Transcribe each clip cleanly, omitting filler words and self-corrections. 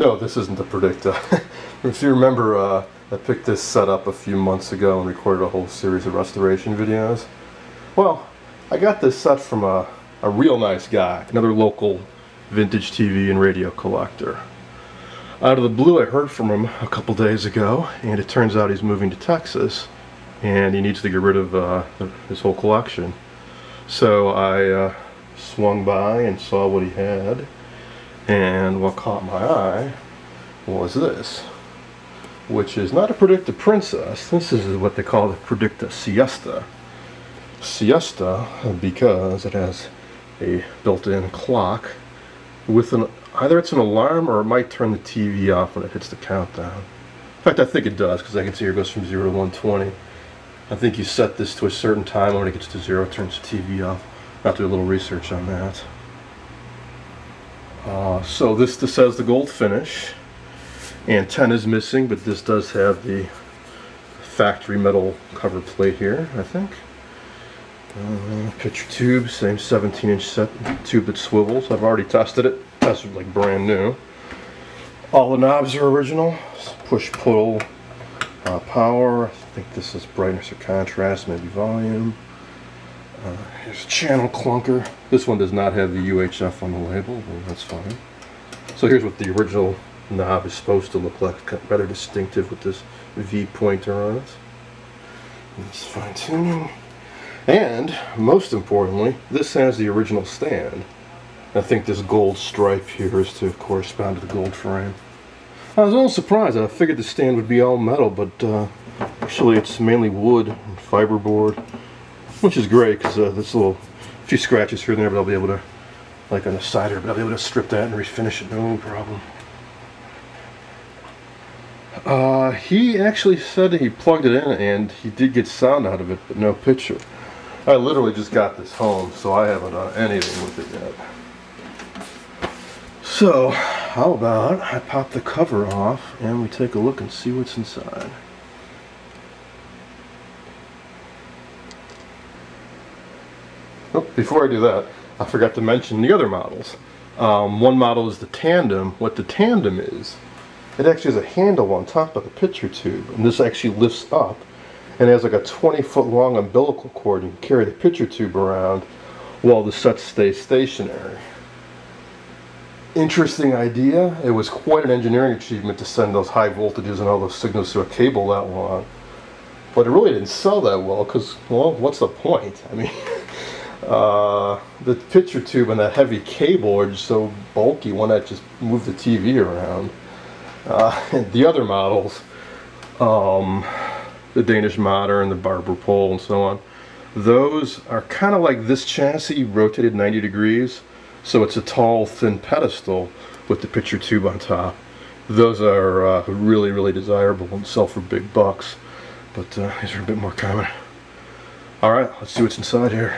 No, this isn't the Predicta. If you remember, I picked this set up a few months ago and recorded a whole series of restoration videos. Well, I got this set from a real nice guy, another local vintage TV and radio collector. Out of the blue, I heard from him a couple days ago, and it turns out he's moving to Texas, and he needs to get rid of his whole collection. So I swung by and saw what he had, and what caught my eye was this, which is not a Predicta Princess. This is what they call the Predicta Siesta. Siesta because it has a built-in clock with either it's an alarm or it might turn the TV off when it hits the countdown. In fact, I think it does, because I can see here it goes from 0 to 120. I think you set this to a certain time, and when it gets to 0 it turns the TV off. I'll do a little research on that. So this has the gold finish. Antenna is missing, but this does have the factory metal cover plate here, I think. Picture tube, same 17-inch set tube that swivels. I've already tested it. Tested like brand new. All the knobs are original. Push-pull power. I think this is brightness or contrast, maybe volume. Here's a channel clunker. This one does not have the UHF on the label, but that's fine. So here's what the original knob is supposed to look like. Rather distinctive with this V pointer on it. It's fine-tuning. And, most importantly, this has the original stand. I think this gold stripe here is to correspond to the gold frame. I was a little surprised. I figured the stand would be all metal, but actually it's mainly wood and fiberboard, which is great because there's a few scratches here and there, but I'll be able to, like on the side here, but I'll be able to strip that and refinish it, no problem. He actually said that he plugged it in and he did get sound out of it, but no picture. I literally just got this home, so I haven't done anything with it yet. So, how about I pop the cover off and we take a look and see what's inside. Oh, before I do that, I forgot to mention the other models. One model is the Tandem. What the Tandem is, it actually has a handle on top of the picture tube, and this actually lifts up and has like a 20-foot long umbilical cord. You can carry the picture tube around while the set stays stationary. Interesting idea. It was quite an engineering achievement to send those high voltages and all those signals through a cable that long. But it really didn't sell that well because, well, what's the point? I mean, the picture tube and that heavy cable are just so bulky, why not just move the TV around? And the other models, the Danish Modern, the Barber Pole, and so on, those are kind of like this chassis, rotated 90 degrees. So it's a tall, thin pedestal with the picture tube on top. Those are really, really desirable and sell for big bucks. But these are a bit more common. Alright, let's see what's inside here.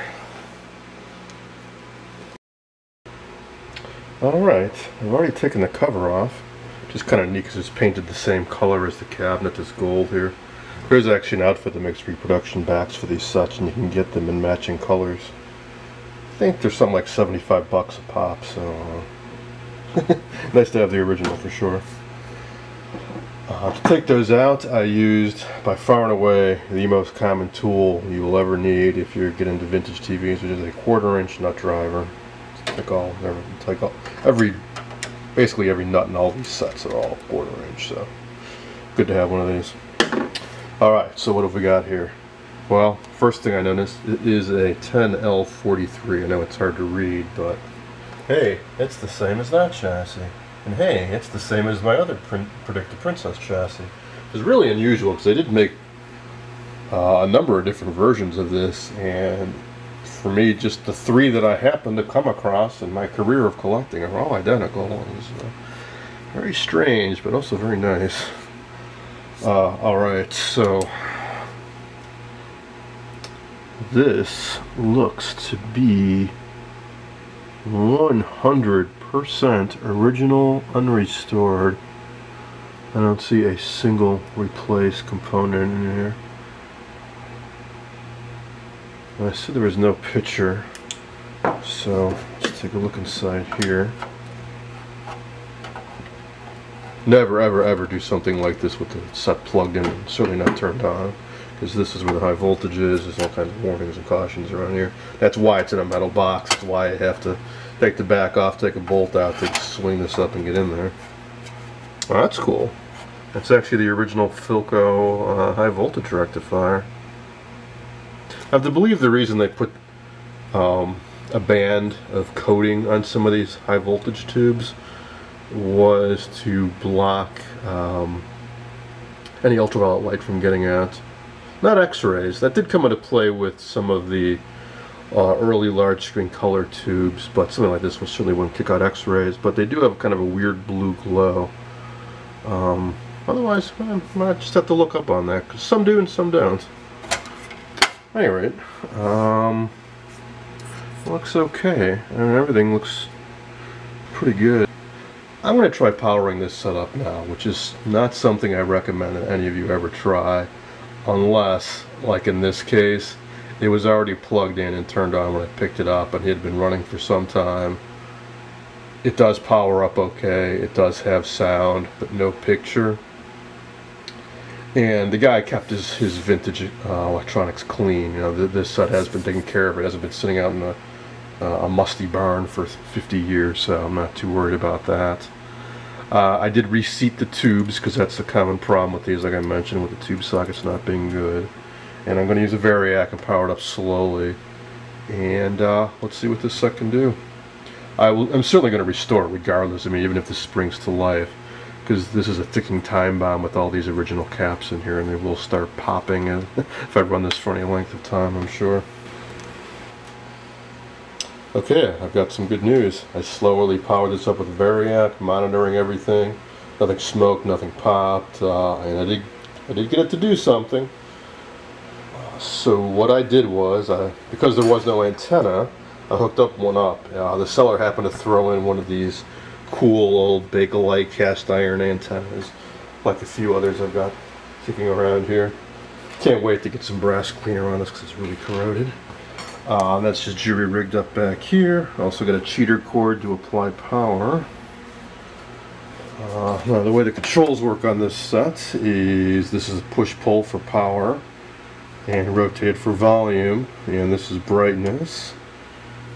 Alright, I've already taken the cover off. Just kind of neat because it's painted the same color as the cabinet, this gold here. There's actually an outfit that makes reproduction backs for these sets, and you can get them in matching colors. I think they're something like 75 bucks a pop, so nice to have the original for sure. To take those out, I used by far and away the most common tool you will ever need if you get into vintage TVs, which is a 1/4-inch nut driver. Basically every nut in all these sets are all 1/4-inch, so good to have one of these. Alright, so what have we got here? Well, first thing I noticed is a 10L43. I know it's hard to read, but hey, it's the same as that chassis. And hey, it's the same as my other Predicta Princess chassis. It's really unusual because they did make a number of different versions of this, and for me, just the 3 that I happened to come across in my career of collecting are all identical. It's very strange, but also very nice. Alright, so this looks to be 100% original, unrestored. I don't see a single replaced component in here. I said there was no picture, so let's take a look inside here. Never, ever, ever do something like this with the set plugged in and certainly not turned on, because this is where the high voltage is. There's all kinds of warnings and cautions around here. That's why it's in a metal box. That's why I have to take the back off, take a bolt out to swing this up and get in there. Oh, that's cool. That's actually the original p1o high voltage rectifier. I have to believe the reason they put a band of coating on some of these high voltage tubes was to block any ultraviolet light from getting out. Not X-rays. That did come into play with some of the early large screen color tubes, but something like this one certainly wouldn't kick out X-rays, but they do have kind of a weird blue glow. Otherwise, I might just have to look up on that, because some do and some don't. At any rate, looks okay. I mean, everything looks pretty good. I'm going to try powering this setup now, which is not something I recommend that any of you ever try, unless, like in this case, it was already plugged in and turned on when I picked it up and it had been running for some time. It does power up okay, it does have sound, but no picture. And the guy kept his vintage electronics clean. You know, this set has been taken care of. It hasn't been sitting out in a musty barn for 50 years, so I'm not too worried about that. I did reseat the tubes, because that's a common problem with these, like I mentioned, with the tube sockets not being good. And I'm going to use a Variac and power it up slowly. And let's see what this set can do. I'm certainly going to restore it regardless, I mean, even if this springs to life, because this is a ticking time bomb with all these original caps in here, and they will start popping if I run this for any length of time, I'm sure. Okay, I've got some good news. I slowly powered this up with Variac, monitoring everything. Nothing smoked, nothing popped, and I did get it to do something. So what I did was, because there was no antenna, I hooked up one up. The seller happened to throw in one of these cool old Bakelite cast iron antennas, like a few others I've got kicking around here. Can't wait to get some brass cleaner on this because it's really corroded. That's just jury rigged up back here. Also got a cheater cord to apply power. Now the way the controls work on this set is this is push-pull for power and rotate for volume, and this is brightness,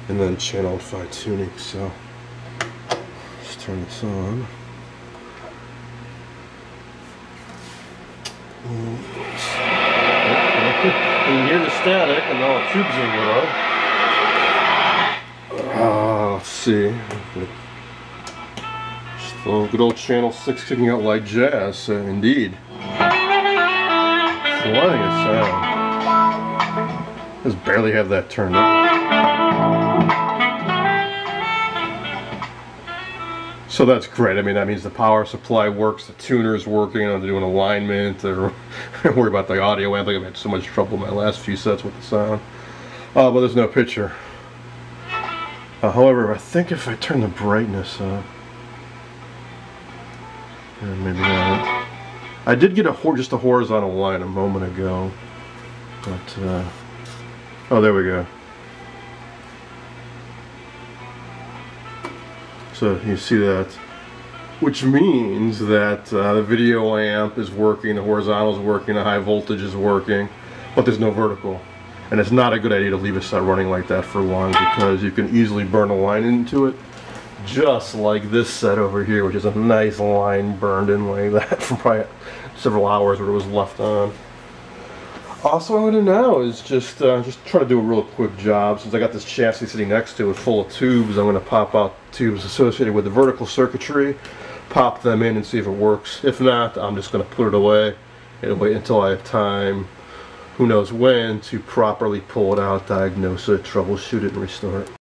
and then channel fine-tuning. So let's turn this on. You can hear the static and all the tubes in below. Let's see. Just a good old channel 6 kicking out like jazz, indeed. Flying a sound. Just barely have that turned on. So that's great. I mean, that means the power supply works, the tuner is working, I'm doing alignment, or worry about the audio amp. I've had so much trouble in my last few sets with the sound. But there's no picture. However, I think if I turn the brightness up, maybe not. I did get just a horizontal line a moment ago, but oh, there we go. So you see that, which means that the video amp is working, the horizontal is working, the high voltage is working, but there's no vertical. And it's not a good idea to leave a set running like that for long, because you can easily burn a line into it, just like this set over here, which is a nice line burned in like that from probably several hours where it was left on. Also, what I'm going to do now is just try to do a real quick job. Since I got this chassis sitting next to it full of tubes, I'm going to pop out tubes associated with the vertical circuitry, pop them in and see if it works. If not, I'm just going to put it away and wait until I have time, who knows when, to properly pull it out, diagnose it, troubleshoot it, and restore it.